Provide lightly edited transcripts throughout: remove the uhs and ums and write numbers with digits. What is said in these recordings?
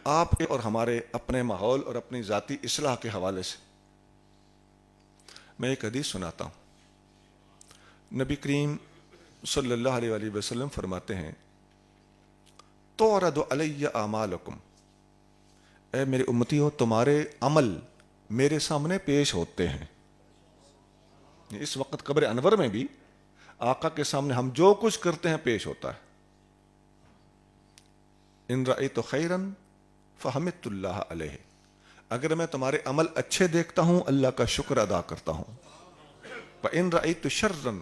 آپ کے اور ہمارے اپنے ماحول اور اپنی ذاتی اصلاح کے حوالے سے میں ایک حدیث سناتا ہوں۔ نبی کریم صلی اللہ علیہ وآلہ وسلم فرماتے ہیں، تُعْرَضُ عَلَيَّ أَعْمَالُكُمْ، اے میرے امتیوں، تمہارے عمل میرے سامنے پیش ہوتے ہیں۔ اس وقت قبر انور میں بھی آقا کے سامنے ہم جو کچھ کرتے ہیں پیش ہوتا ہے۔ ان رأیت خیرا فحمدت اللہ علیہ، اگر میں تمہارے عمل اچھے دیکھتا ہوں اللہ کا شکر ادا کرتا ہوں۔ وَإِن رَأَيْتُ شَرًّا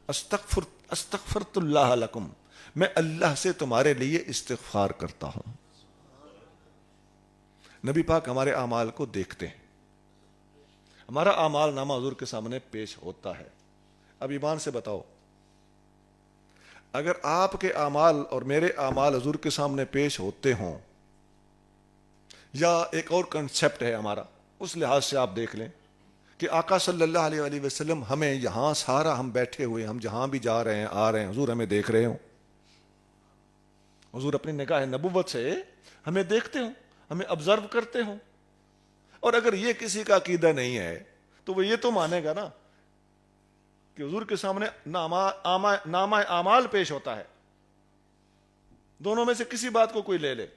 اسْتَغْفَرْتُ اللَّهَ لَكُمْ، میں اللہ سے تمہارے لیے استغفار کرتا ہوں۔ نبی پاک ہمارے اعمال کو دیکھتے ہیں، ہمارا اعمال نامہ حضور کے سامنے پیش ہوتا ہے۔ اب ایمان سے بتاؤ، اگر آپ کے اعمال اور میرے اعمال حضور کے سامنے پیش ہوتے ہوں، یا ایک اور کنسیپٹ ہے ہمارا، اس لحاظ سے آپ دیکھ لیں کہ آقا صلی اللہ علیہ وآلہ وسلم ہمیں یہاں سارا ہم بیٹھے ہوئے، ہم جہاں بھی جا رہے ہیں آ رہے ہیں، حضور ہمیں دیکھ رہے ہوں، حضور اپنی نگاہ نبوت سے ہمیں دیکھتے ہوں، ہمیں آبزرو کرتے ہوں۔ اور اگر یہ کسی کا عقیدہ نہیں ہے تو وہ یہ تو مانے گا نا کہ حضور کے سامنے نامہ اعمال پیش ہوتا ہے، دونوں میں سے کسی بات کو کوئی لے لے۔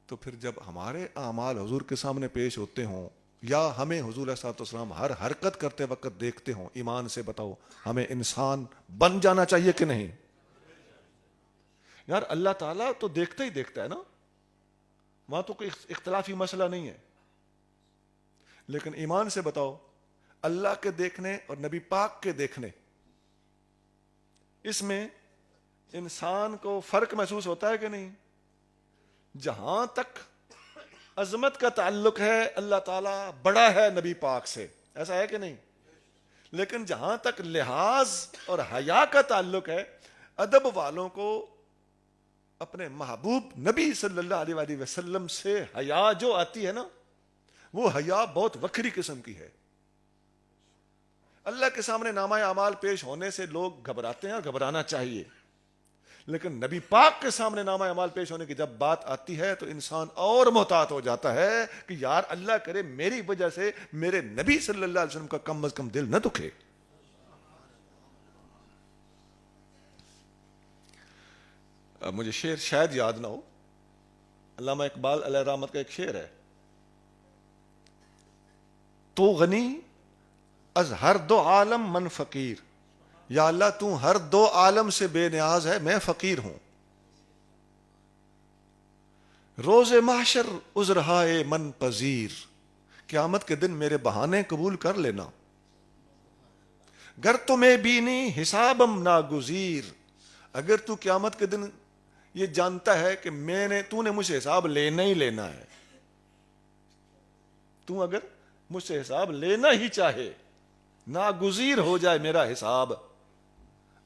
تو پھر جب ہمارے اعمال حضور کے سامنے پیش ہوتے ہوں، یا ہمیں حضور علیہ الصلوۃ والسلام ہر حرکت کرتے وقت دیکھتے ہوں، ایمان سے بتاؤ ہمیں انسان بن جانا چاہیے کہ نہیں؟ یار اللہ تعالیٰ تو دیکھتا ہی دیکھتا ہے نا، وہاں تو کوئی اختلافی مسئلہ نہیں ہے۔ لیکن ایمان سے بتاؤ، اللہ کے دیکھنے اور نبی پاک کے دیکھنے، اس میں انسان کو فرق محسوس ہوتا ہے کہ نہیں؟ جہاں تک عظمت کا تعلق ہے اللہ تعالیٰ بڑا ہے نبی پاک سے، ایسا ہے کہ نہیں؟ لیکن جہاں تک لحاظ اور حیا کا تعلق ہے، ادب والوں کو اپنے محبوب نبی صلی اللہ علیہ وآلہ وسلم سے حیا جو آتی ہے نا، وہ حیا بہت وکری قسم کی ہے۔ اللہ کے سامنے نامہ اعمال پیش ہونے سے لوگ گھبراتے ہیں اور گھبرانا چاہیے، لیکن نبی پاک کے سامنے نامہ اعمال پیش ہونے کی جب بات آتی ہے تو انسان اور محتاط ہو جاتا ہے کہ یار اللہ کرے میری وجہ سے میرے نبی صلی اللہ علیہ وسلم کا کم از کم دل نہ دکھے۔ مجھے شعر شاید یاد نہ ہو، علامہ اقبال علیہ رحمت کا ایک شعر ہے، تو غنی از ہر دو عالم من فقیر، یا اللہ تو ہر دو عالم سے بے نیاز ہے، میں فقیر ہوں۔ روز محشر عذرہائے من پذیر، قیامت کے دن میرے بہانے قبول کر لینا۔ گر تمہیں بینی حسابم ناگزیر، اگر تو قیامت کے دن یہ جانتا ہے کہ تو نے مجھ سے حساب لینا ہی لینا ہے، تو اگر مجھ سے حساب لینا ہی چاہے، ناگزیر ہو جائے میرا حساب،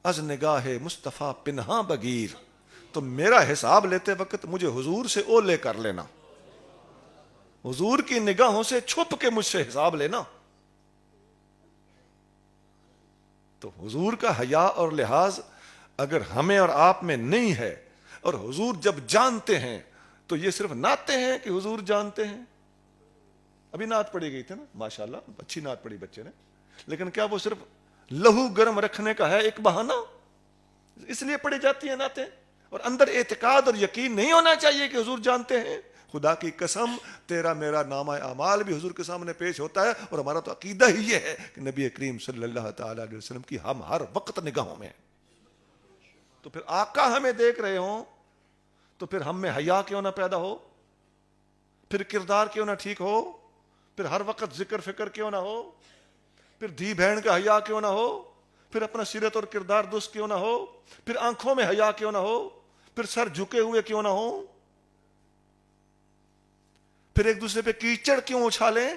از نگاہ مصطفیٰ پنہاں بگیر، تو میرا حساب لیتے وقت مجھے حضور سے اولے کر لینا، حضور کی نگاہوں سے چھپ کے مجھ سے حساب لینا۔ تو حضور کا حیا اور لحاظ اگر ہمیں اور آپ میں نہیں ہے، اور حضور جب جانتے ہیں تو یہ صرف نعتیں ہیں کہ حضور جانتے ہیں۔ ابھی نعت پڑھی گئی تھی نا، ماشاءاللہ اچھی نعت پڑھی بچے نے، لیکن کیا وہ صرف لہو گرم رکھنے کا ہے ایک بہانہ؟ اس لیے پڑھی جاتی ہیں نعتیں، اور اندر اعتقاد اور یقین نہیں ہونا چاہیے کہ حضور جانتے ہیں۔ خدا کی قسم تیرا میرا نامہ اعمال بھی حضور کے سامنے پیش ہوتا ہے، اور ہمارا تو عقیدہ ہی یہ ہے کہ نبی کریم صلی اللہ تعالی علیہ وسلم کی ہم ہر وقت نگاہوں میں ہیں۔ تو پھر آقا ہمیں دیکھ رہے ہوں تو پھر ہم میں حیا کیوں نہ پیدا ہو، پھر کردار کیوں نہ ٹھیک ہو، پھر ہر وقت ذکر فکر کیوں نہ ہو، پھر دھی بہن کا حیا کیوں نہ ہو، پھر اپنا سیرت اور کردار درست کیوں نہ ہو، پھر آنکھوں میں حیا کیوں نہ ہو، پھر سر جھکے ہوئے کیوں نہ ہو، پھر ایک دوسرے پہ کیچڑ کیوں اچھالیں،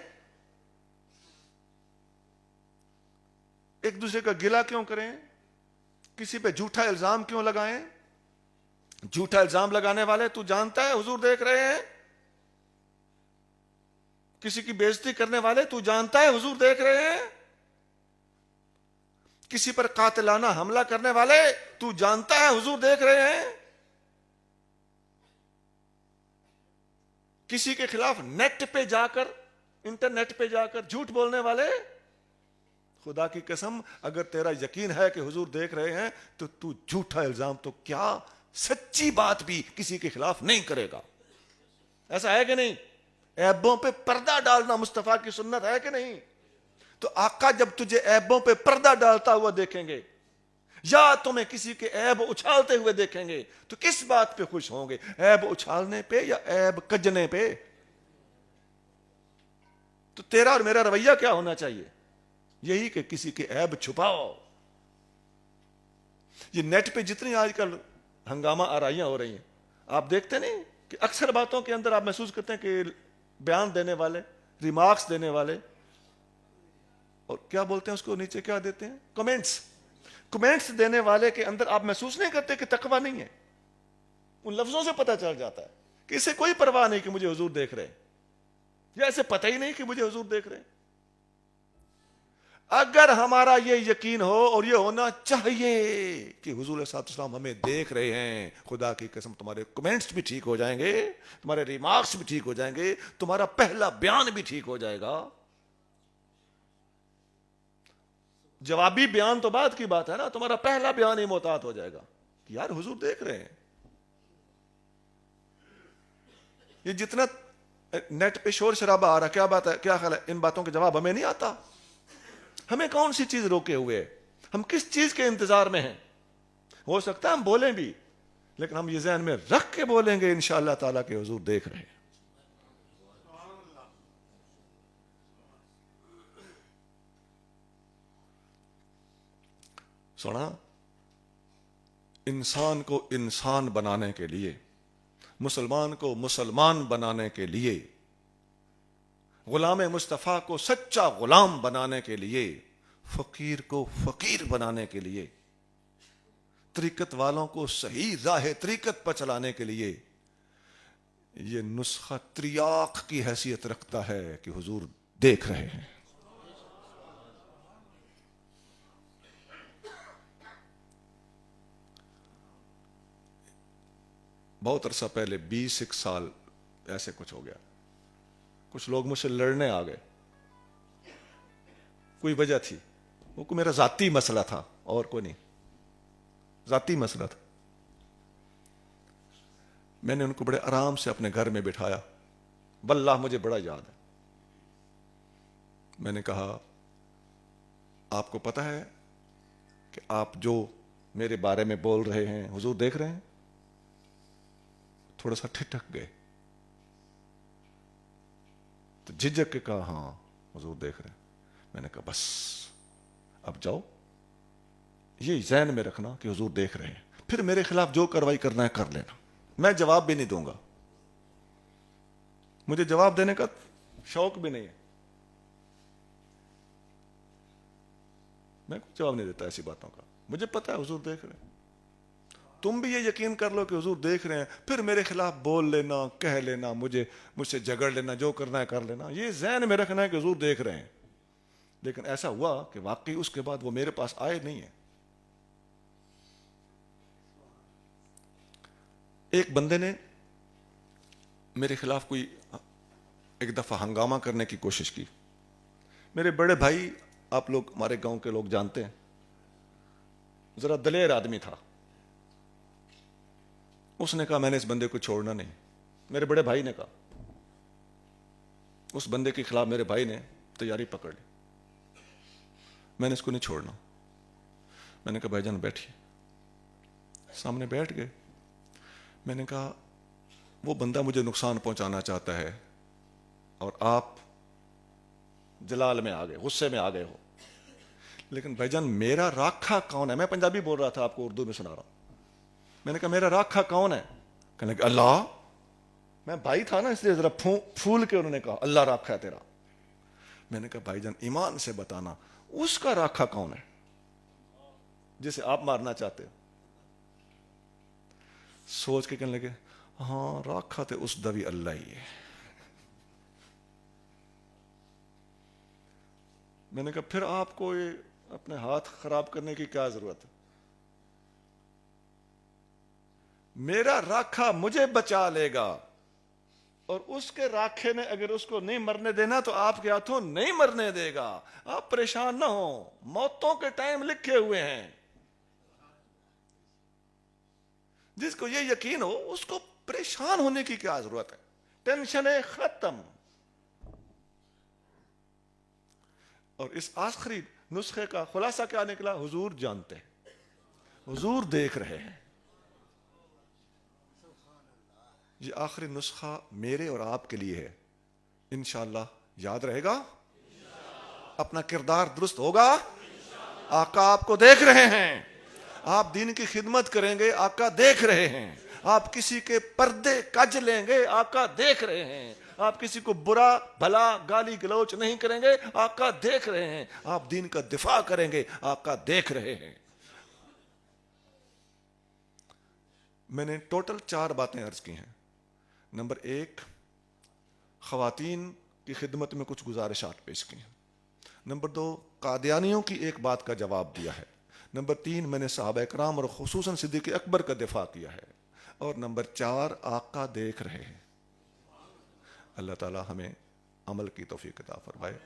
ایک دوسرے کا گلہ کیوں کریں، کسی پہ جھوٹا الزام کیوں لگائیں۔ جھوٹا الزام لگانے والے تو جانتا ہے حضور دیکھ رہے ہیں، کسی کی بےعزتی کرنے والے تو جانتا ہے حضور دیکھ رہے ہیں، کسی پر قاتلانہ حملہ کرنے والے تو جانتا ہے حضور دیکھ رہے ہیں۔ کسی کے خلاف نیٹ پہ جا کر، انٹرنیٹ پہ جا کر جھوٹ بولنے والے، خدا کی قسم اگر تیرا یقین ہے کہ حضور دیکھ رہے ہیں تو تو جھوٹا الزام تو کیا سچی بات بھی کسی کے خلاف نہیں کرے گا. ایسا ہے کہ نہیں؟ عیبوں پہ پردہ ڈالنا مصطفیٰ کی سنت ہے کہ نہیں؟ تو آقا جب تجھے عیبوں پہ پردہ ڈالتا ہوا دیکھیں گے یا تمہیں کسی کے عیب اچھالتے ہوئے دیکھیں گے تو کس بات پہ خوش ہوں گے؟ عیب اچھالنے پہ یا عیب کجنے پہ؟ تو تیرا اور میرا رویہ کیا ہونا چاہیے؟ یہی کہ کسی کے عیب چھپاؤ. یہ نیٹ پہ جتنی آج کل ہنگامہ آرائیاں ہو رہی ہیں، آپ دیکھتے نہیں کہ اکثر باتوں کے اندر آپ محسوس کرتے ہیں کہ بیان دینے والے، ریمارکس دینے والے، اور کیا بولتے ہیں اس کو نیچے کیا دیتے ہیں؟ کمنٹس دینے والے کے اندر آپ محسوس نہیں کرتے کہ تقویٰ نہیں ہے؟ ان لفظوں سے پتہ چل جاتا ہے کہ اسے کوئی پرواہ نہیں کہ مجھے حضور دیکھ رہے ہیں، یا اسے پتہ ہی نہیں کہ مجھے حضور دیکھ رہے ہیں. اگر ہمارا یہ یقین ہو اور یہ ہونا چاہیے کہ حضور صلی اللہ علیہ وسلم ہمیں دیکھ رہے ہیں، خدا کی قسم تمہارے کمنٹس بھی ٹھیک ہو جائیں گے، تمہارے ریمارکس بھی ٹھیک ہو جائیں گے، تمہارا پہلا بیان بھی ٹھیک ہو جائے گا. جوابی بیان تو بعد کی بات ہے نا، تمہارا پہلا بیان ہی محتاط ہو جائے گا کہ یار حضور دیکھ رہے ہیں. یہ جتنا نیٹ پہ شور شرابہ آ رہا، کیا بات ہے، کیا خیال ہے؟ ان باتوں کے جواب ہمیں نہیں آتا. ہمیں کون سی چیز روکے ہوئے؟ ہم کس چیز کے انتظار میں ہیں؟ ہو سکتا ہے ہم بولیں بھی، لیکن ہم یہ ذہن میں رکھ کے بولیں گے انشاءاللہ تعالیٰ کہ حضور دیکھ رہے ہیں. سنا، انسان کو انسان بنانے کے لیے، مسلمان کو مسلمان بنانے کے لیے، غلام مصطفیٰ کو سچا غلام بنانے کے لیے، فقیر کو فقیر بنانے کے لیے، طریقت والوں کو صحیح راہ طریقت پر چلانے کے لیے یہ نسخہ تریاق کی حیثیت رکھتا ہے کہ حضور دیکھ رہے ہیں. بہت عرصہ پہلے 21 سال ایسے کچھ ہو گیا، کچھ لوگ مجھ سے لڑنے آ گئے. کوئی وجہ تھی، وہ کوئی میرا ذاتی مسئلہ تھا اور کوئی نہیں، ذاتی مسئلہ تھا. میں نے ان کو بڑے آرام سے اپنے گھر میں بٹھایا، واللہ مجھے بڑا یاد ہے. میں نے کہا آپ کو پتہ ہے کہ آپ جو میرے بارے میں بول رہے ہیں حضور دیکھ رہے ہیں؟ تھوڑا سا ٹھٹک گئے تو جھجک کے کہا ہاں حضور دیکھ رہے ہیں. میں نے کہا بس اب جاؤ، یہ ذہن میں رکھنا کہ حضور دیکھ رہے ہیں، پھر میرے خلاف جو کارروائی کرنا ہے کر لینا، میں جواب بھی نہیں دوں گا، مجھے جواب دینے کا شوق بھی نہیں ہے، میں کوئی جواب نہیں دیتا ایسی باتوں کا. مجھے پتا ہے حضور دیکھ رہے ہیں، تم بھی یہ یقین کر لو کہ حضور دیکھ رہے ہیں، پھر میرے خلاف بول لینا، کہہ لینا، مجھ سے جھگڑ لینا، جو کرنا ہے کر لینا، یہ ذہن میں رکھنا ہے کہ حضور دیکھ رہے ہیں. لیکن ایسا ہوا کہ واقعی اس کے بعد وہ میرے پاس آئے نہیں ہیں. ایک بندے نے میرے خلاف کوئی ایک دفعہ ہنگامہ کرنے کی کوشش کی. میرے بڑے بھائی، آپ لوگ ہمارے گاؤں کے لوگ جانتے ہیں، ذرا دلیر آدمی تھا. اس نے کہا میں نے اس بندے کو چھوڑنا نہیں. میرے بڑے بھائی نے کہا. اس بندے کے خلاف میرے بھائی نے تیاری پکڑ لی، میں نے اس کو نہیں چھوڑنا. میں نے کہا بھائی جان بیٹھیے. سامنے بیٹھ گئے. میں نے کہا وہ بندہ مجھے نقصان پہنچانا چاہتا ہے اور آپ جلال میں آ گئے، غصے میں آ گئے ہو، لیکن بھائی جان میرا راکھا کون ہے؟ میں پنجابی بول رہا تھا، آپ کو اردو میں سنا رہا ہوں. میں نے کہا میرا راکھا کون ہے؟ کہنے لگا اللہ. میں بھائی تھا نا، اس لیے ذرا پھول کے انہوں نے کہا اللہ راکھا ہے تیرا. میں نے کہا بھائی جان ایمان سے بتانا اس کا راکھا کون ہے جسے آپ مارنا چاہتے ہو؟ سوچ کے کہنے لگے ہاں راکھا تے اس دا بھی اللہ ہی ہے. میں نے کہا پھر آپ کو یہ اپنے ہاتھ خراب کرنے کی کیا ضرورت ہے؟ میرا راکھا مجھے بچا لے گا اور اس کے راکھے نے اگر اس کو نہیں مرنے دینا تو آپ کے ہاتھوں نہیں مرنے دے گا. آپ پریشان نہ ہوں, موتوں کے ٹائم لکھے ہوئے ہیں. جس کو یہ یقین ہو اس کو پریشان ہونے کی کیا ضرورت ہے؟ ٹینشن ختم. اور اس آخری نسخے کا خلاصہ کیا نکلا؟ حضور جانتے ہیں, حضور دیکھ رہے ہیں. یہ آخری نسخہ میرے اور آپ کے لیے ہے. انشاءاللہ یاد رہے گا, اپنا کردار درست ہوگا. آقا آپ کو دیکھ رہے ہیں, آپ دین کی خدمت کریں گے, آقا دیکھ رہے ہیں. آپ کسی کے پردے کج لیں گے, آقا دیکھ رہے ہیں. آپ کسی کو برا بھلا گالی گلوچ نہیں کریں گے, آقا دیکھ رہے ہیں. آپ دین کا دفاع کریں گے, آقا دیکھ رہے ہیں. میں نے ٹوٹل 4 باتیں عرض کی ہیں. نمبر 1, خواتین کی خدمت میں کچھ گزارشات پیش کی ہیں. نمبر 2, قادیانیوں کی ایک بات کا جواب دیا ہے. نمبر 3, میں نے صحابہ کرام اور خصوصاً صدیق اکبر کا دفاع کیا ہے. اور نمبر 4, آقا دیکھ رہے ہیں. اللہ تعالی ہمیں عمل کی توفیق عطا فرمائے.